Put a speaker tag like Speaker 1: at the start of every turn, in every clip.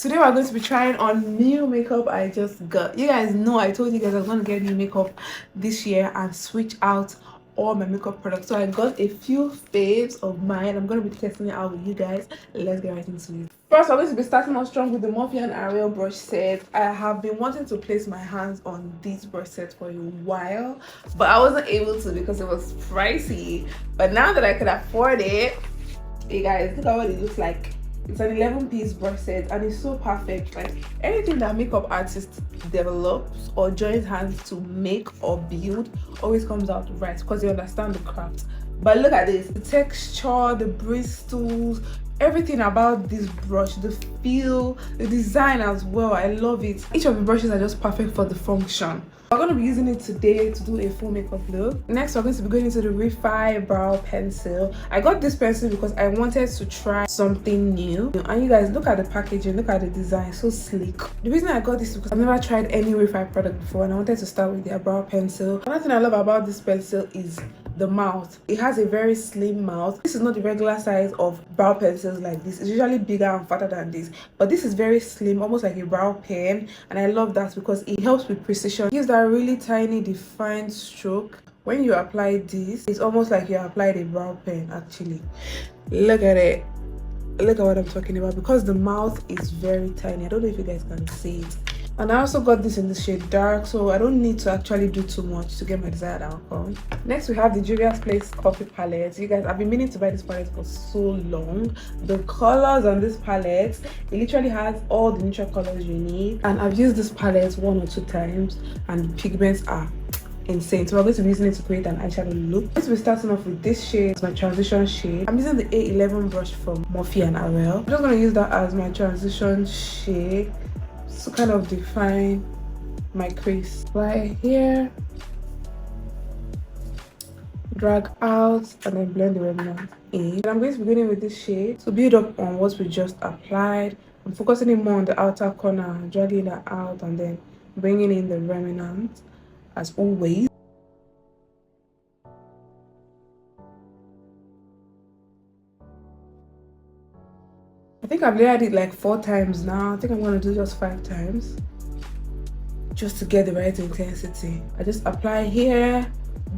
Speaker 1: Today we're going to be trying on new makeup I just got. You guys know I told you guys I was going to get new makeup this year and switch out all my makeup products. So I got a few faves of mine. I'm going to be testing it out with you guys. Let's get right into it. First, we're going to be starting off strong with the Morphe and Ariel brush set. I have been wanting to place my hands on this brush set for a while, but I wasn't able to because it was pricey. But now that I could afford it, you guys, look at what it looks like. It's an 11-piece brush set and it's so perfect. Like anything that makeup artists develops or joins hands to make or build always comes out right because they understand the craft. But look at this, the texture, the bristles, everything about this brush, the feel, the design as well. I love it. Each of the brushes are just perfect for the function. We're going to be using it today to do a full makeup look. Next, we're going to be going into the Refi brow pencil. I got this pencil because I wanted to try something new. And you guys, look at the packaging, look at the design, so sleek. The reason I got this is because I've never tried any Refi product before and I wanted to start with their brow pencil. Another thing I love about this pencil is the mouth. It has a very slim mouth. This is not the regular size of brow pencils like this. It's usually bigger and fatter than this, but this is very slim, almost like a brow pen, and I love that because it helps with precision. It gives that really tiny defined stroke. When you apply this, it's almost like you applied a brow pen. Actually, look at it, look at what I'm talking about, because the mouth is very tiny. I don't know if you guys can see it. And I also got this in the shade dark, so I don't need to actually do too much to get my desired outcome. Next, we have the Juvia's Place Coffee palette. You guys, I've been meaning to buy this palette for so long. The colors on this palette, it literally has all the neutral colors you need. And I've used this palette 1 or 2 times, and the pigments are insane. So we're going to be using it to create an eyeshadow look. I'm going to be starting off with this shade. It's my transition shade. I'm using the A11 brush from Morphe and Ariel. I'm just going to use that as my transition shade to kind of define my crease. Right here, drag out, and then blend the remnant in. And I'm going to be beginning with this shade to build up on what we just applied. I'm focusing it more on the outer corner, dragging that out, and then bringing in the remnant as always. I think I've layered it like 4 times now. I think I'm going to do just 5 times just to get the right intensity. I just apply here,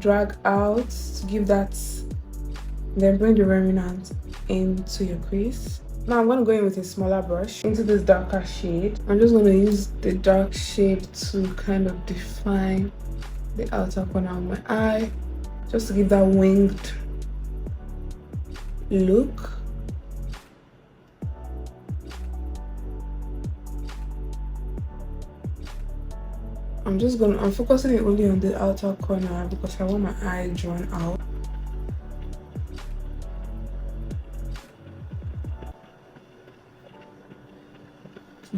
Speaker 1: drag out to give that, then bring the remnant into your crease. Now I'm going to go in with a smaller brush into this darker shade. I'm just going to use the dark shade to kind of define the outer corner of my eye, just to give that winged look. I'm focusing it only on the outer corner because I want my eye drawn out.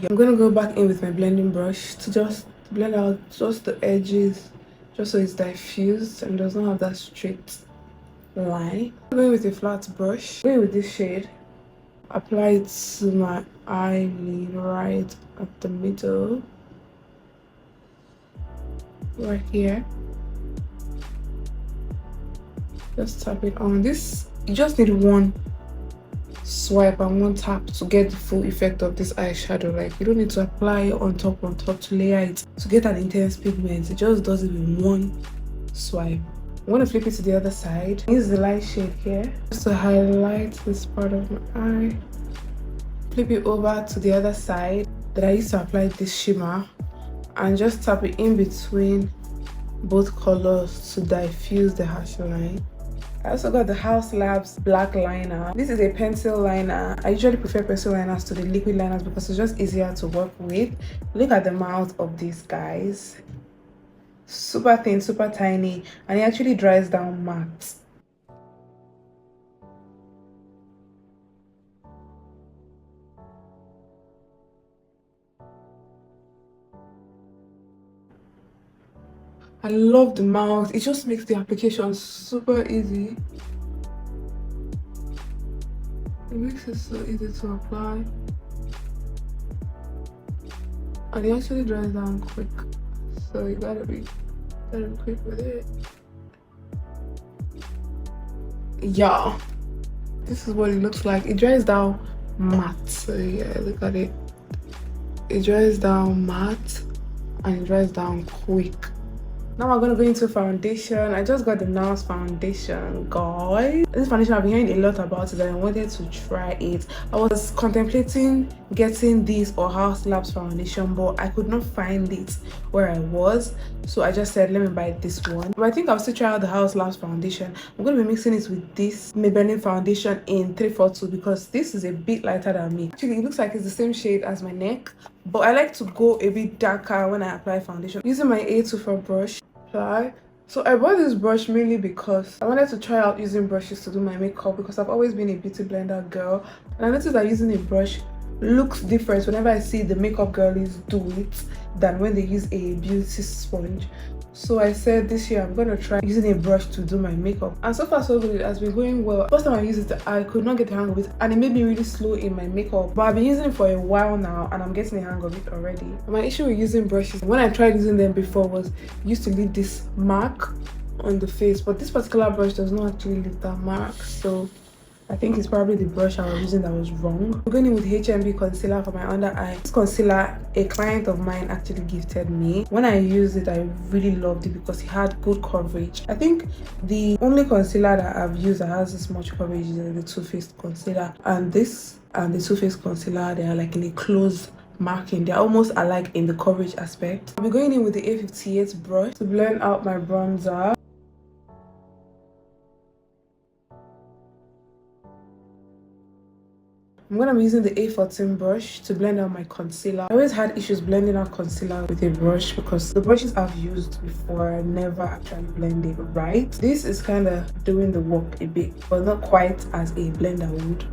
Speaker 1: I'm gonna go back in with my blending brush to just blend out just the edges, just so it's diffused and does not have that straight line. I'm going with a flat brush, going with this shade, apply it to my eyelid right at the middle. Right here, just tap it on. This, you just need one swipe and one tap to get the full effect of this eyeshadow. Like, you don't need to apply it on top to layer it to get an intense pigment. It just does it with one swipe. I want to flip it to the other side. Use the light shade here just to highlight this part of my eye. Flip it over to the other side that I used to apply this shimmer, and just tap it in between both colors to diffuse the harsh line. I also got the House Labs black liner. This is a pencil liner. I usually prefer pencil liners to the liquid liners because it's just easier to work with. Look at the mouth of these guys. Super thin, super tiny, and it actually dries down matte. I love the mouth. It just makes the application super easy. It makes it so easy to apply. And it actually dries down quick. So you gotta be quick with it. Yeah. This is what it looks like. It dries down matte. So yeah, look at it. it dries down matte and it dries down quick. Now we're gonna go into foundation. I just got the NARS foundation, guys. This foundation I've been hearing a lot about it and I wanted to try it. I was contemplating getting this or House Labs foundation, but I could not find it where I was. So I just said, let me buy this one. But I think I'll still try out the House Labs foundation. I'm gonna be mixing it with this Maybelline foundation in 342 because this is a bit lighter than me. Actually, it looks like it's the same shade as my neck, but I like to go a bit darker when I apply foundation. Using my A24 brush. So I bought this brush mainly because I wanted to try out using brushes to do my makeup because I've always been a beauty blender girl, and I noticed that using a brush looks different whenever I see the makeup girlies do it than when they use a beauty sponge. So I said this year I'm gonna try using a brush to do my makeup, and so far so good. It has been going well. First time I used it, I could not get the hang of it and it made me really slow in my makeup, but I've been using it for a while now and I'm getting the hang of it already. My issue with using brushes, when I tried using them before, was used to leave this mark on the face, but this particular brush does not actually leave that mark, so I think it's probably the brush I was using that was wrong. I'm going in with HMB concealer for my under eye. This concealer, a client of mine actually gifted me. When I used it, I really loved it because it had good coverage. I think the only concealer that I've used that has this much coverage is the Too Faced concealer. And this and the Too Faced concealer, they are like in a closed marking. They're almost alike in the coverage aspect. I'll be going in with the A58 brush to blend out my bronzer. I'm going to be using the A14 brush to blend out my concealer. I always had issues blending out concealer with a brush because the brushes I've used before never actually blend it right. This is kind of doing the work a bit, but not quite as a blender would.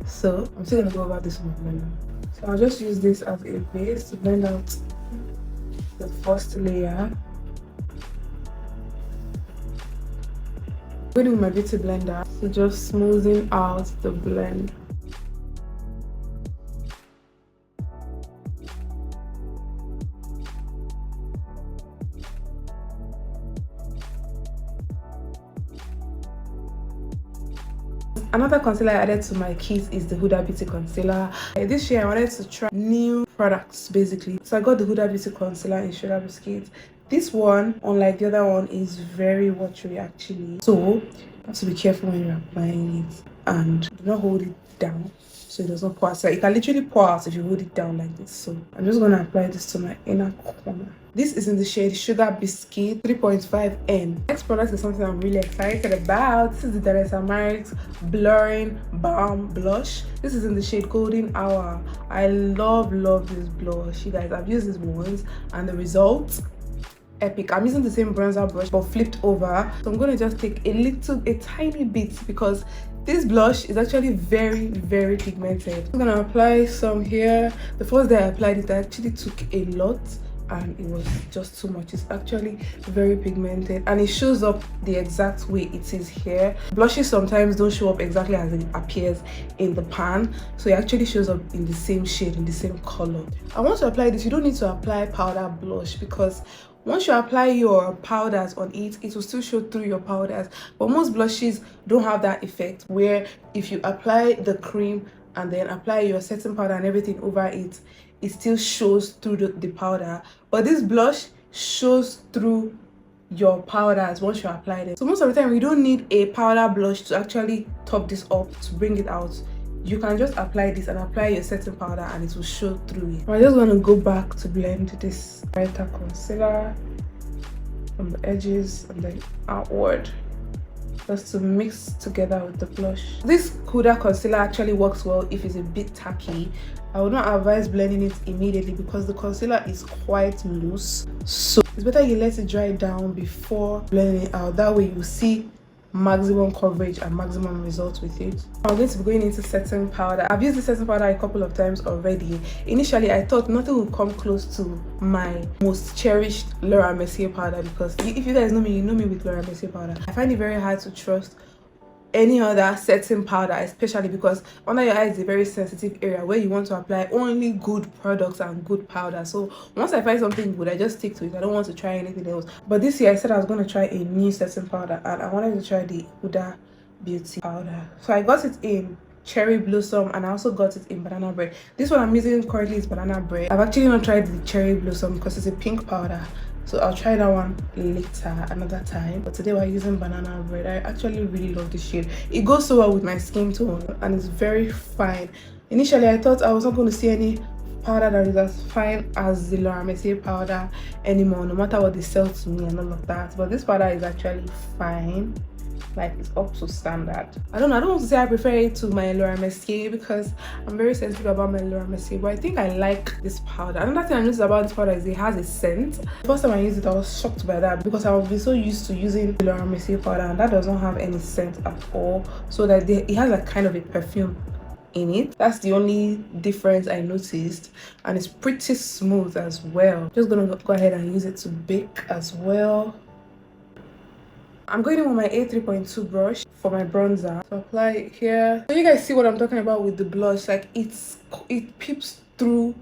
Speaker 1: So I'm still going to go over this one blender. So I'll just use this as a base to blend out the first layer. Going with my beauty blender to just smoothing out the blend. Another concealer I added to my kit is the Huda Beauty concealer. This year I wanted to try new products basically. So I got the Huda Beauty concealer in Sugar Biscuit. This one, unlike the other one, is very watery actually. So you have to be careful when you're applying it and do not hold it down so it does not pour out. So it can literally pour out if you hold it down like this. So I'm just going to apply this to my inner corner. This is in the shade Sugar Biscuit 3.5N. Next product is something I'm really excited about. This is the Tannis Blurring Balm Blush. This is in the shade Golden Hour. I love this blush. You guys, I've used these ones and the results, epic. I'm using the same bronzer brush but flipped over. So I'm going to just take a tiny bit because this blush is actually very pigmented. I'm going to apply some here. The first day I applied it, I actually took a lot and it was just too much. It's actually very pigmented and it shows up the exact way it is here. Blushes sometimes don't show up exactly as it appears in the pan, so it actually shows up in the same shade, in the same color. And once you apply this, you don't need to apply powder blush because once you apply your powders on it, it will still show through your powders. But most blushes don't have that effect where if you apply the cream and then apply your setting powder and everything over it, it still shows through the powder. But this blush shows through your powders once you apply them. So most of the time, you don't need a powder blush to actually top this up to bring it out. You can just apply this and apply your setting powder and it will show through it. I'm just going to go back to blend this brighter concealer from the edges and then outward, just to mix together with the blush. This Huda concealer actually works well if it's a bit tacky. I would not advise blending it immediately because the concealer is quite loose, so it's better you let it dry down before blending it out. That way you see maximum coverage and maximum results with it. I'm going to be going into setting powder. I've used the setting powder a couple of times already. Initially I thought nothing would come close to my most cherished Laura Mercier powder because if you guys know me, you know me with Laura Mercier powder. I find it very hard to trust any other setting powder, especially because under your eyes is a very sensitive area where you want to apply only good products and good powder. So once I find something good, I just stick to it. I don't want to try anything else. But this year I said I was going to try a new setting powder and I wanted to try the Huda Beauty powder. So I got it in cherry blossom, and I also got it in banana bread. This one I'm using currently is banana bread. I've actually not tried the cherry blossom because it's a pink powder, so I'll try that one later, another time. But today we're using banana bread. I actually really love this shade. It goes so well with my skin tone and it's very fine. Initially I thought I was not going to see any powder that is as fine as the Laura Mercier powder anymore, no matter what they sell to me and all of that, but this powder is actually fine. Like, it's up to standard. I don't want to say I prefer it to my Laura Mercier because I'm very sensitive about my Laura Mercier, but I think I like this powder. Another thing I noticed about this powder is it has a scent. The first time I used it, I was shocked by that because I was been so used to using the Laura Mercier powder and that does not have any scent at all, so that it has like kind of a perfume in it. That's the only difference I noticed, and it's pretty smooth as well. Just gonna go ahead and use it to bake as well. I'm going in with my A3.2 brush for my bronzer to apply it here. So you guys see what I'm talking about with the blush. Like, it peeps through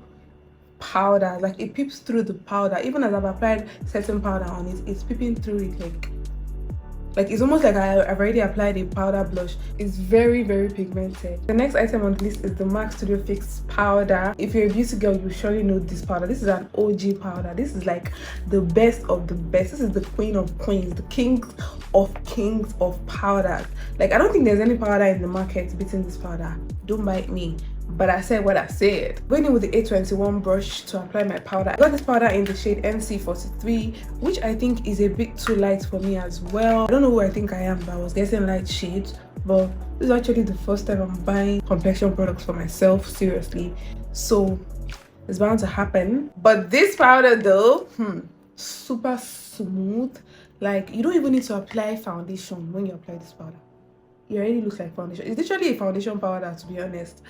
Speaker 1: powder, like it peeps through the powder. Even as I've applied certain powder on it, it's peeping through it. Like it's almost like I've already applied a powder blush. It's very, very pigmented. The next item on the list is the MAC Studio Fix powder. If you're a beauty girl, you surely know this powder. This is an OG powder. This is like the best of the best. This is the queen of queens, the king of kings of powders. Like, I don't think there's any powder in the market beating this powder. Don't bite me, but I said what I said. Going in with the A21 brush to apply my powder. I got this powder in the shade NC43, which I think is a bit too light for me as well. I don't know who I think I am, but I was getting light shades. But this is actually the first time I'm buying complexion products for myself, seriously. So it's bound to happen. But this powder though, super smooth. Like, you don't even need to apply foundation when you apply this powder. It already looks like foundation. It's literally a foundation powder, to be honest.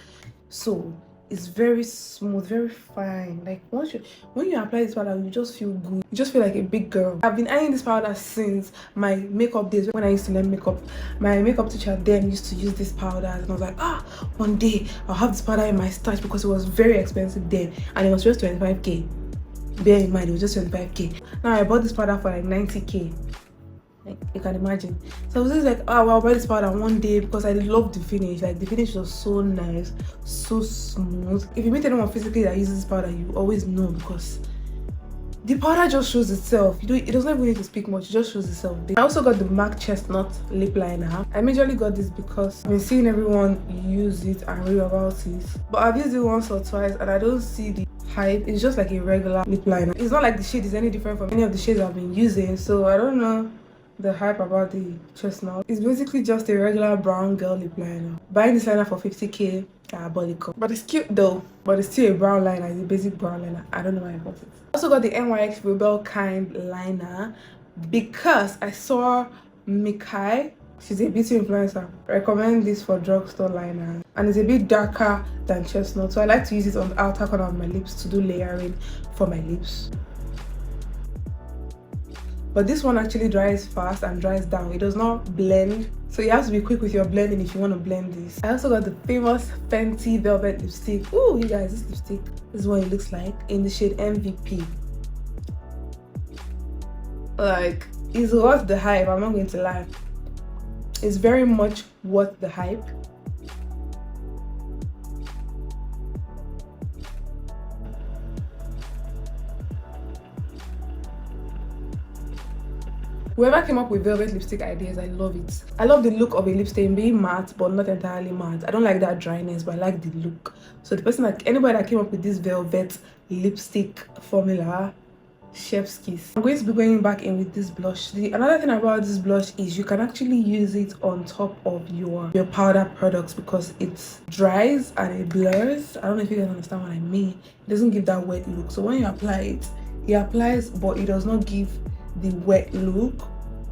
Speaker 1: So it's very smooth, very fine. Like, when you apply this powder, you just feel good. You just feel like a big girl. I've been eyeing this powder since my makeup days, when I used to learn makeup. My makeup teacher then used to use this powder, and I was like, one day I'll have this powder in my stash, because it was very expensive then, and it was just 25k. Bear in mind, it was just 25k. Now I bought this powder for like 90k. Like, you can imagine. So I was just like, I'll buy this powder one day, because I love the finish. Like, the finish was so nice, so smooth. If you meet anyone physically that uses this powder, you always know, because the powder just shows itself. It doesn't even need to speak much, it just shows itself. I also got the MAC Chestnut lip liner. I majorly got this because I've been seeing everyone use it and read about it, but I've used it once or twice and I don't see the hype. It's just like a regular lip liner. It's not like the shade is any different from any of the shades I've been using, so I don't know the hype about the Chestnut. It's basically just a regular brown girl lip liner. Buying this liner for 50k, diabolical. But it's cute though. But it's still a brown liner. It's a basic brown liner. I don't know why I bought it. I also got the NYX Rebel Kind liner because I saw Mikai, she's a beauty influencer, recommend this for drugstore liner, and it's a bit darker than Chestnut, so I like to use it on the outer corner of my lips to do layering for my lips. But this one actually dries fast and dries down. It does not blend, so you have to be quick with your blending if you want to blend this. I also got the famous Fenty Velvet lipstick. Ooh, you guys, this lipstick, this is what it looks like in the shade MVP. Like, it's worth the hype, I'm not going to lie. It's very much worth the hype. Whoever came up with velvet lipstick ideas, I love it. I love the look of a lipstick being matte but not entirely matte. I don't like that dryness, but I like the look. So the person, like anybody that came up with this velvet lipstick formula, chef's kiss. I'm going to be going back in with this blush. Another thing about this blush is you can actually use it on top of your powder products, because it dries and it blurs. I don't know if you guys understand what I mean. It doesn't give that wet look. So when you apply it, it applies, but it does not give the wet look.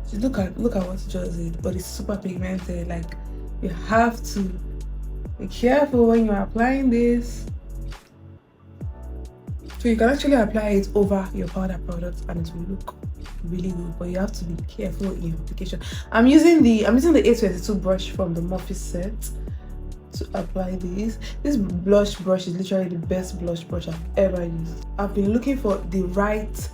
Speaker 1: So look at what it just did. But it's super pigmented. Like, you have to be careful when you're applying this. So you can actually apply it over your powder products and it will look really good, but you have to be careful in your application. I'm using the A22 brush from the Morphe set to apply this. This blush brush is literally the best blush brush I've ever used. I've been looking for the right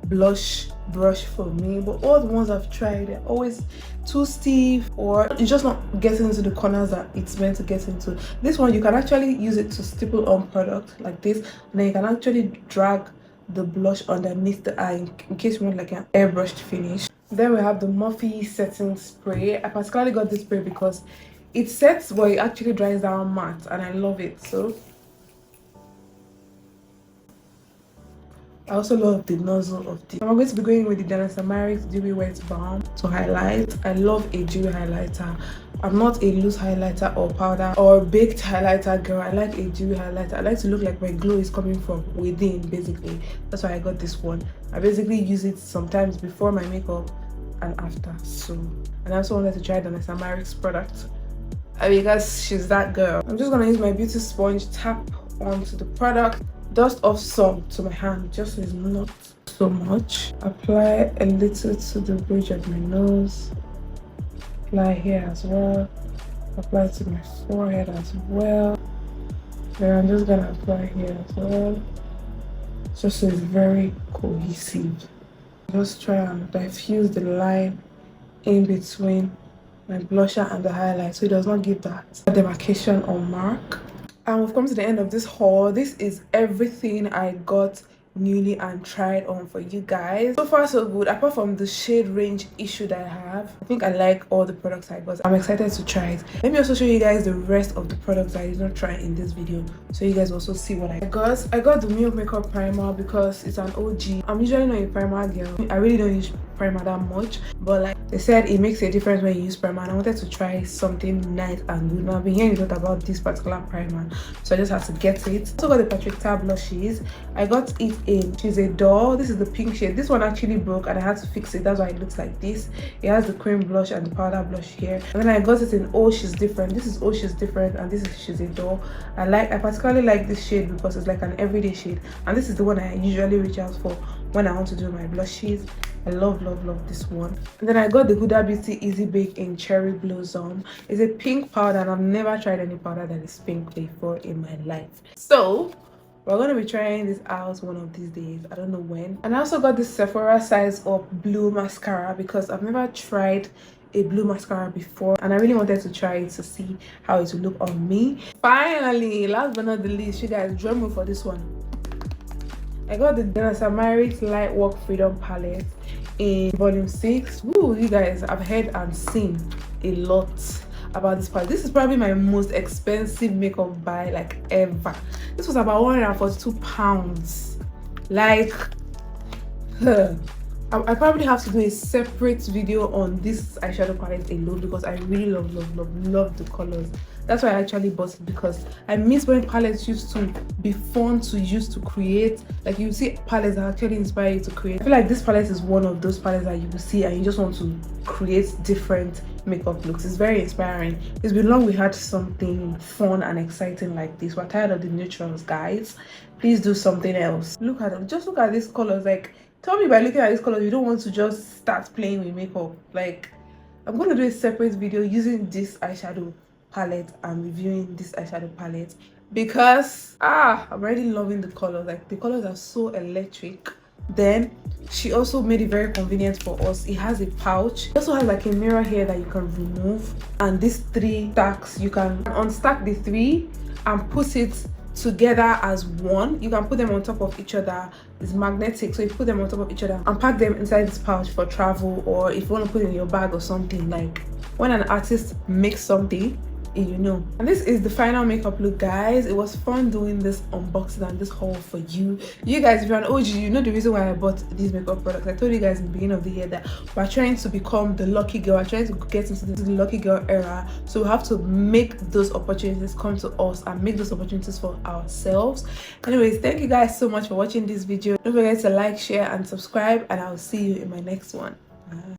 Speaker 1: blush brush for me, but all the ones I've tried, they're always too stiff, or it's just not getting into the corners that it's meant to get into. This one, you can actually use it to stipple on product like this, and then you can actually drag the blush underneath the eye in case you want like an airbrushed finish. Then we have the Morphe setting spray. I particularly got this spray because it sets but it actually dries down matte, and I love it. So I also love the nozzle of the. I'm going to be going with the Dewy Wet Balm to highlight. I love a dewy highlighter. I'm not a loose highlighter or powder or baked highlighter girl. I like a dewy highlighter. I like to look like my glow is coming from within, basically. That's why I got this one. I basically use it sometimes before my makeup and after. So, and I also wanted to try the Dewy's product because she's that girl. I'm just gonna use my beauty sponge, tap onto the product, dust off some to my hand, just so it's not so much. Apply a little to the bridge of my nose, apply here as well, apply to my forehead as well. Then I'm just gonna apply here as well, just so it's very cohesive. Just try and diffuse the line in between my blusher and the highlight so it does not give that demarcation or mark. And we've come to the end of this haul. This is everything I got newly and tried on for you guys. So far so good, apart from the shade range issue that I have. I think I like all the products I got. I'm excited to try it. Let me also show you guys the rest of the products I did not try in this video, so you guys also see what I got. I got the Milk Makeup Primer because it's an OG. I'm usually not a primer girl. I really don't use primer that much, but like they said, it makes a difference when you use primer, and I wanted to try something nice and good. Now I've been hearing a lot about this particular primer, so I just had to get it. Also got the Patrick Tar blushes. I got it in She's a Doll. This is the pink shade. This one actually broke and I had to fix it. That's why it looks like this. It has the cream blush and the powder blush here, and then I got it in Oh She's Different. This is Oh She's Different, and this is She's a Doll. I particularly like this shade because it's like an everyday shade, and this is the one I usually reach out for when I want to do my blushes. I love this one. And then I got the Huda Beauty Easy Bake in Cherry Blossom. It's a pink powder, and I've never tried any powder that is pink before in my life. So we're gonna be trying this out one of these days. I don't know when. And I also got this Sephora Size Up blue mascara because I've never tried a blue mascara before, and I really wanted to try it to see how it would look on me. Finally, last but not the least, you guys, drum roll for this one. I got the Dewy Light Work Freedom palette in volume 6. Woo, you guys, I've heard and seen a lot about this palette. This is probably my most expensive makeup buy like ever. This was about £142. Like, I probably have to do a separate video on this eyeshadow palette alone because I really love the colors. That's why I actually bought it, because I miss when palettes used to be fun to use to create. Like, you see palettes that actually inspire you to create. I feel like this palette is one of those palettes that you will see and you just want to create different makeup looks. It's very inspiring. It's been long we had something fun and exciting like this. We're tired of the neutrals, guys. Please do something else. Look at them. Just look at these colors. Like, tell me by looking at these colors you don't want to just start playing with makeup. Like, I'm going to do a separate video using this eyeshadow palette and reviewing this eyeshadow palette because I'm already loving the colors. Like, the colors are so electric. Then she also made it very convenient for us. It has a pouch. It also has like a mirror here that you can remove, and these 3 stacks, you can unstack the 3 and put it together as one. You can put them on top of each other. It's magnetic, so you put them on top of each other and pack them inside this pouch for travel, or if you want to put it in your bag or something. Like, when an artist makes something, you know. And this is the final makeup look, guys. It was fun doing this unboxing and this haul for you guys. If you're an OG, you know the reason why I bought these makeup products. I told you guys in the beginning of the year that we're trying to become the lucky girl. We're trying to get into the lucky girl era, so we have to make those opportunities come to us and make those opportunities for ourselves. Anyways, thank you guys so much for watching this video. Don't forget to like, share and subscribe, and I'll see you in my next one. Bye.